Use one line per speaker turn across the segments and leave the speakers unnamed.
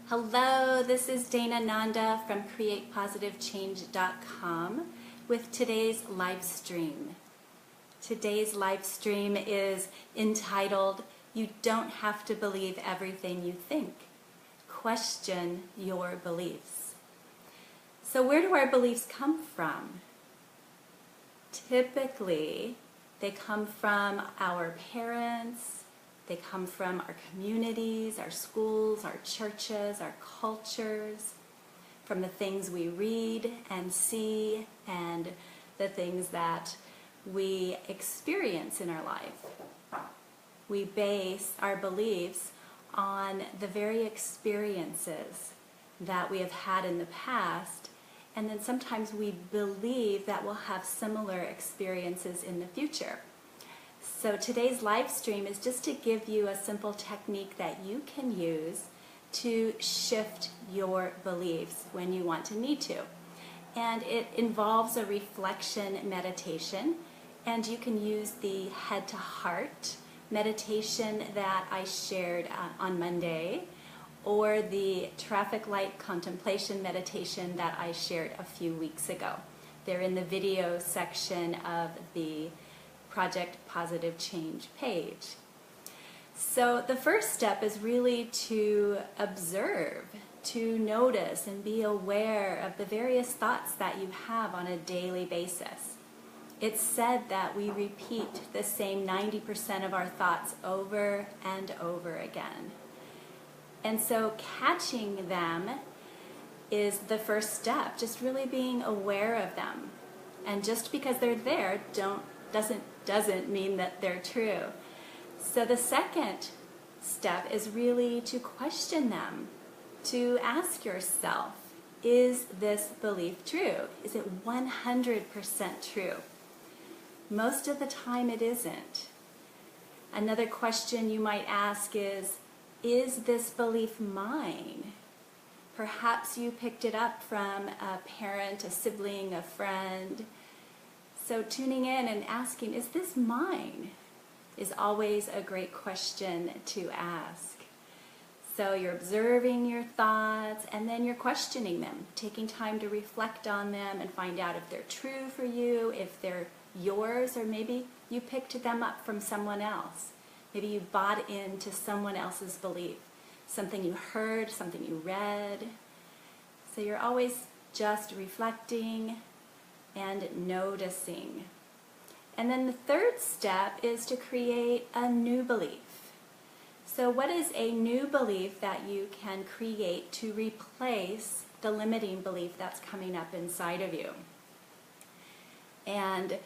Hello, this is Danananda from CreatePositiveChange.com with today's live stream. Today's live stream is entitled, "You Don't Have to Believe Everything You Think. Question Your Beliefs." So where do our beliefs come from? Typically, they come from our parents. They come from our communities, our schools, our churches, our cultures, from the things we read and see, and the things that we experience in our life. We base our beliefs on the very experiences that we have had in the past, and then sometimes we believe that we'll have similar experiences in the future. So today's live stream is just to give you a simple technique that you can use to shift your beliefs when you want to need to. And it involves a reflection meditation, and you can use the head to heart meditation that I shared on Monday, or the traffic light contemplation meditation that I shared a few weeks ago. They're in the video section of the Project Positive Change page. So the first step is really to observe, to notice and be aware of the various thoughts that you have on a daily basis. It's said that we repeat the same 90% of our thoughts over and over again. And so catching them is the first step, just really being aware of them. And just because they're there doesn't mean that they're true. So the second step is really to question them, to ask yourself, is this belief true? Is it 100% true? Most of the time it isn't. Another question you might ask is this belief mine? Perhaps you picked it up from a parent, a sibling, a friend. So tuning in and asking, is this mine? Is always a great question to ask. So you're observing your thoughts and then you're questioning them, taking time to reflect on them and find out if they're true for you, if they're yours, or maybe you picked them up from someone else. Maybe you bought into someone else's belief, something you heard, something you read. So you're always just reflecting and noticing. And then the third step is to create a new belief. So what is a new belief that you can create to replace the limiting belief that's coming up inside of you? And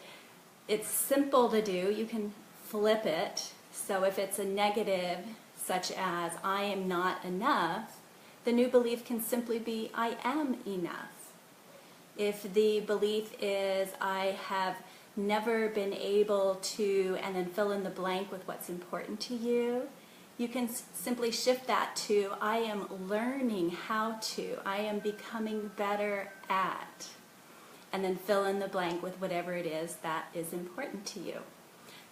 it's simple to do. You can flip it. So if it's a negative, such as I am not enough, the new belief can simply be I am enough. If the belief is I have never been able to, and then fill in the blank with what's important to you, you can simply shift that to I am learning how to, I am becoming better at, and then fill in the blank with whatever it is that is important to you.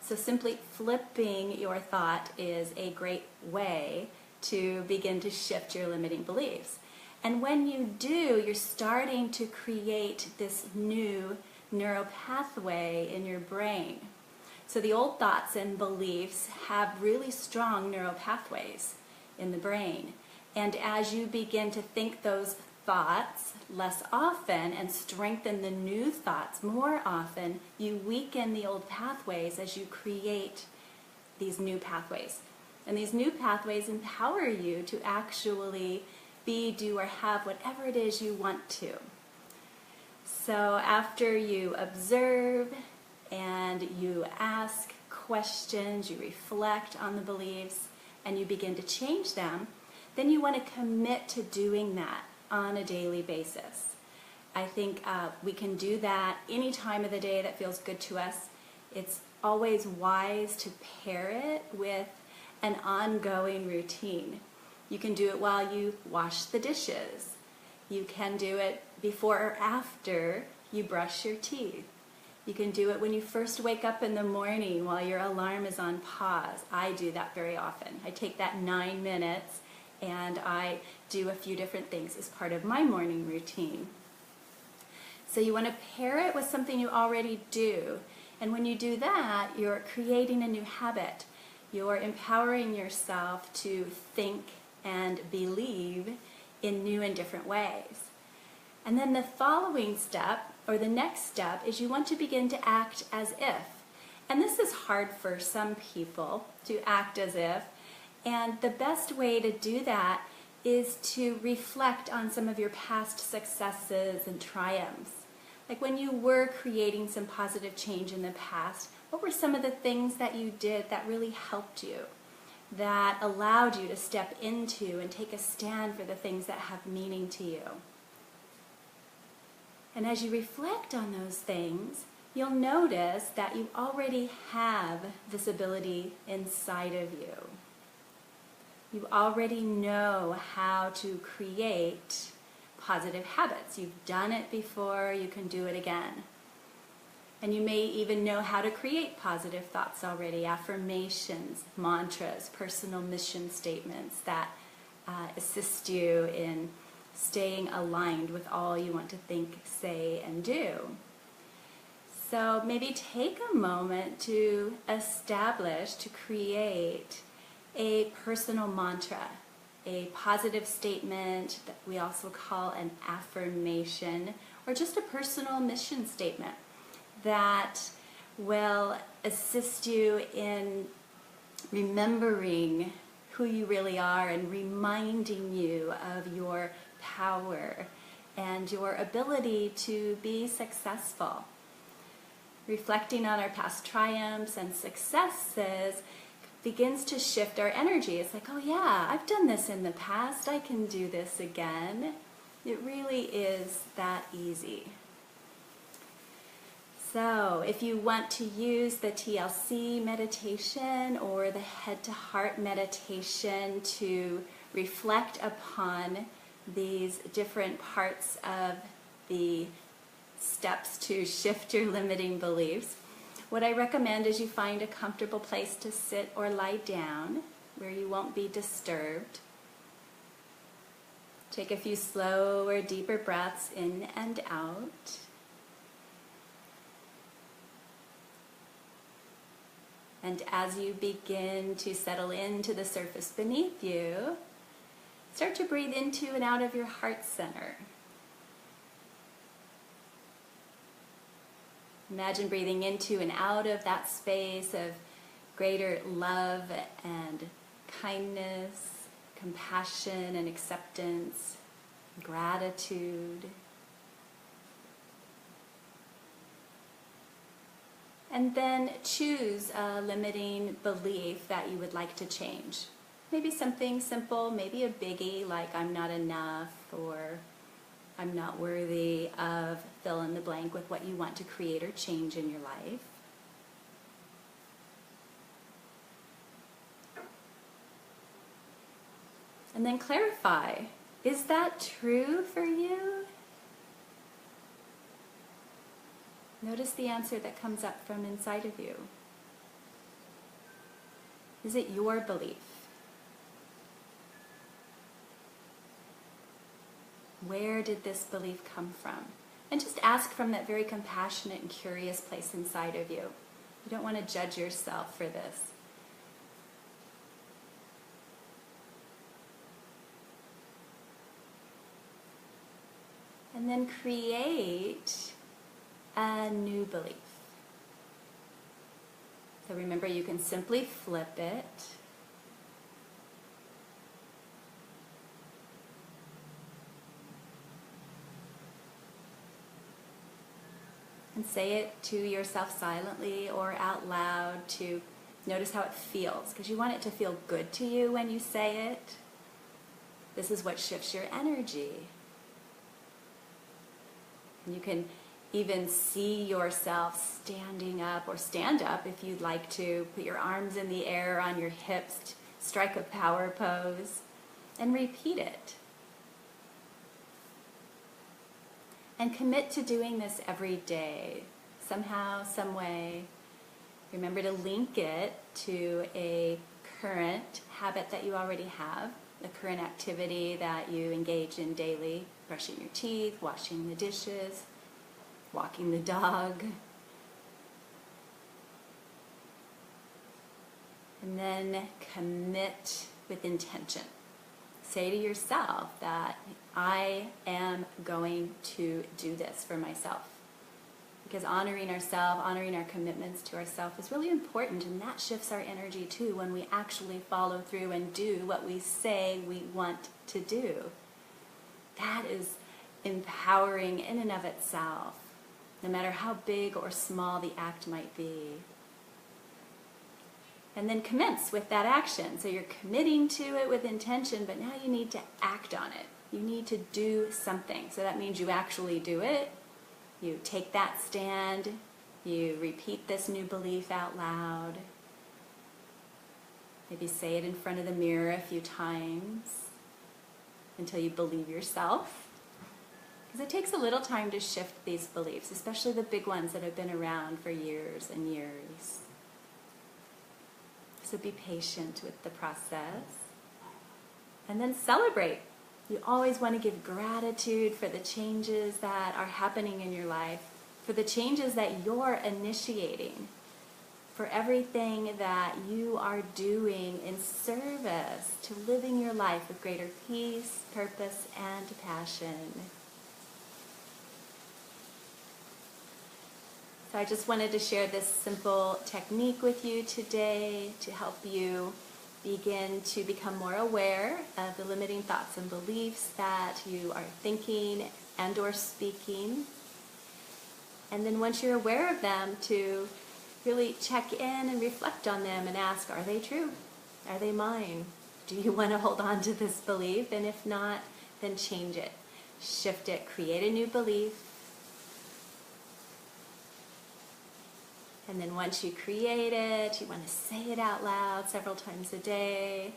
So simply flipping your thought is a great way to begin to shift your limiting beliefs. And when you do, you're starting to create this new neural pathway in your brain. So the old thoughts and beliefs have really strong neural pathways in the brain. And as you begin to think those thoughts less often and strengthen the new thoughts more often, you weaken the old pathways as you create these new pathways. And these new pathways empower you to actually be, do, or have whatever it is you want to. So after you observe and you ask questions, you reflect on the beliefs, and you begin to change them, then you want to commit to doing that on a daily basis. I think we can do that any time of the day that feels good to us. It's always wise to pair it with an ongoing routine. You can do it while you wash the dishes. You can do it before or after you brush your teeth. You can do it when you first wake up in the morning while your alarm is on pause. I do that very often. I take that 9 minutes and I do a few different things as part of my morning routine. So you want to pair it with something you already do. And when you do that, you're creating a new habit. You're empowering yourself to think and believe in new and different ways. And then the following step, or the next step, is you want to begin to act as if. And this is hard for some people, to act as if. And the best way to do that is to reflect on some of your past successes and triumphs. Like when you were creating some positive change in the past, what were some of the things that you did that really helped you, that allowed you to step into and take a stand for the things that have meaning to you? And as you reflect on those things, you'll notice that you already have this ability inside of you. You already know how to create positive habits. You've done it before, you can do it again. And you may even know how to create positive thoughts already, affirmations, mantras, personal mission statements that assist you in staying aligned with all you want to think, say, and do. So maybe take a moment to establish, to create a personal mantra, a positive statement that we also call an affirmation, or just a personal mission statement that will assist you in remembering who you really are and reminding you of your power and your ability to be successful. Reflecting on our past triumphs and successes begins to shift our energy. It's like, oh yeah, I've done this in the past, I can do this again. It really is that easy. So if you want to use the TLC meditation or the head to heart meditation to reflect upon these different parts of the steps to shift your limiting beliefs, what I recommend is you find a comfortable place to sit or lie down where you won't be disturbed. Take a few slower, deeper breaths in and out. And as you begin to settle into the surface beneath you, start to breathe into and out of your heart center. Imagine breathing into and out of that space of greater love and kindness, compassion and acceptance, gratitude. And then choose a limiting belief that you would like to change. Maybe something simple, maybe a biggie like I'm not enough or I'm not worthy of fill in the blank with what you want to create or change in your life. And then clarify, is that true for you? Notice the answer that comes up from inside of you. Is it your belief? Where did this belief come from? And just ask from that very compassionate and curious place inside of you. You don't want to judge yourself for this. And then create a new belief. So remember, you can simply flip it. And say it to yourself silently or out loud to notice how it feels, because you want it to feel good to you when you say it. This is what shifts your energy. You can even see yourself standing up, or stand up if you'd like to. Put your arms in the air on your hips, strike a power pose, and repeat it. And commit to doing this every day, somehow, some way. Remember to link it to a current habit that you already have. the current activity that you engage in daily, brushing your teeth, washing the dishes, walking the dog. And then commit with intention. Say to yourself that I am going to do this for myself. Because honoring ourselves, honoring our commitments to ourselves is really important, and that shifts our energy too when we actually follow through and do what we say we want to do. That is empowering in and of itself, no matter how big or small the act might be. And then commence with that action. So you're committing to it with intention, but now you need to act on it. You need to do something. So that means you actually do it. You take that stand. You repeat this new belief out loud. Maybe say it in front of the mirror a few times until you believe yourself. Because it takes a little time to shift these beliefs, especially the big ones that have been around for years and years. So be patient with the process. And then celebrate. You always want to give gratitude for the changes that are happening in your life, for the changes that you're initiating, for everything that you are doing in service to living your life with greater peace, purpose, and passion. So I just wanted to share this simple technique with you today to help you begin to become more aware of the limiting thoughts and beliefs that you are thinking and or speaking. And then once you're aware of them, to really check in and reflect on them and ask, are they true? Are they mine? Do you want to hold on to this belief? And if not, then change it, shift it, create a new belief. And then once you create it, you want to say it out loud several times a day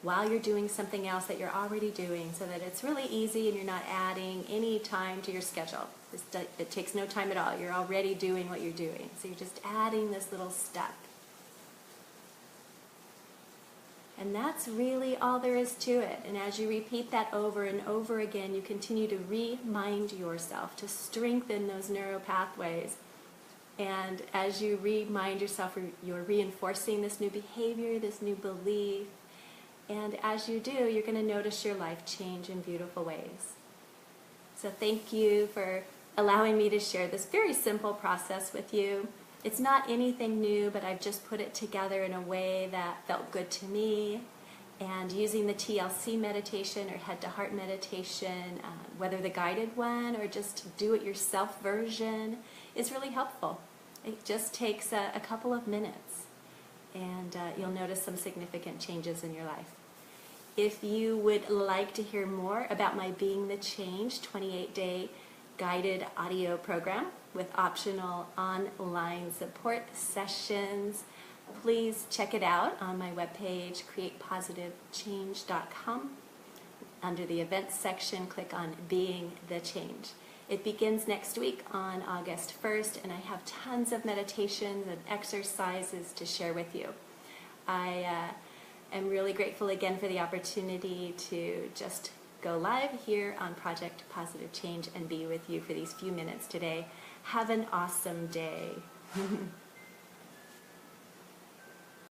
while you're doing something else that you're already doing, so that it's really easy and you're not adding any time to your schedule. It takes no time at all. You're already doing what you're doing. So you're just adding this little step. And that's really all there is to it. And as you repeat that over and over again, you continue to remind yourself to strengthen those neural pathways. And as you remind yourself, you're reinforcing this new behavior, this new belief. And as you do, you're going to notice your life change in beautiful ways. So thank you for allowing me to share this very simple process with you. It's not anything new, but I've just put it together in a way that felt good to me. And using the TLC meditation or head-to-heart meditation, whether the guided one or just do-it-yourself version, is really helpful. It just takes a couple of minutes, and you'll notice some significant changes in your life. If you would like to hear more about my Being the Change 28-day guided audio program with optional online support sessions, please check it out on my webpage, createpositivechange.com. Under the events section, click on Being the Change. It begins next week on August 1st, and I have tons of meditations and exercises to share with you. I am really grateful again for the opportunity to just go live here on Project Positive Change and be with you for these few minutes today. Have an awesome day.